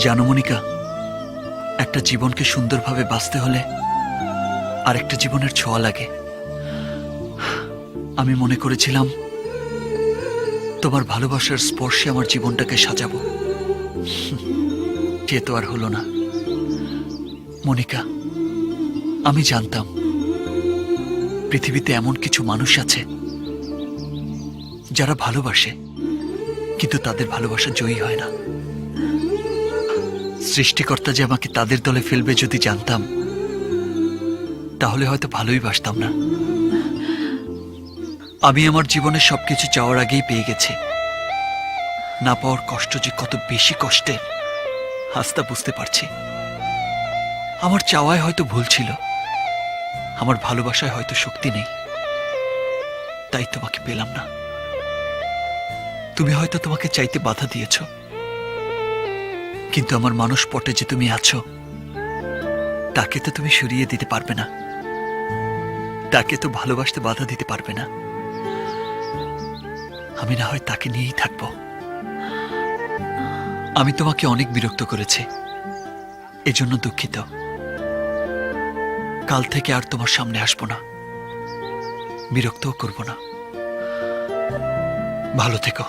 জানো মনিকা, একটা জীবনকে সুন্দরভাবে বাঁচতে হলে আরেকটা জীবনের ছোঁয়া লাগে। আমি মনে করেছিলাম তোমার ভালোবাসার স্পর্শে আমার জীবনটাকে সাজাবো, সে তো আর হলো না। মনিকা, আমি জানতাম পৃথিবীতে এমন কিছু মানুষ আছে যারা ভালোবাসে, কিন্তু তাদের ভালোবাসা জয়ী হয় না। সৃষ্টিকর্তা যে আমাকে তাদের দলে ফেলবে যদি জানতাম, তাহলে হয়তো ভালোই বাসতাম না। আমি আমার জীবনে সবকিছু চাওয়ার আগেই পেয়ে গেছি। না পাওয়ার কষ্ট যে কত বেশি কষ্টের আজ তা বুঝতে পারছি। আমার চাওয়ায় হয়তো ভুল ছিল, আমার ভালোবাসায় হয়তো শক্তি নেই, তাই তোমাকে পেলাম না। তুমি হয়তো তোমাকে চাইতে বাধা দিয়েছ, কিন্তু আমার মানুষ পটে যে তুমি আছো তাকে তো তুমি সরিয়ে দিতে পারবে না, তাকে তো ভালোবাসতে বাধা দিতে পারবে না। আমি না হয় তাকে নিয়েই থাকবো। আমি তোমাকে অনেক বিরক্ত করেছি, এজন্য দুঃখিত। কাল থেকে আর তোমার সামনে আসবো না, বিরক্তও করব না। ভালো থেকো।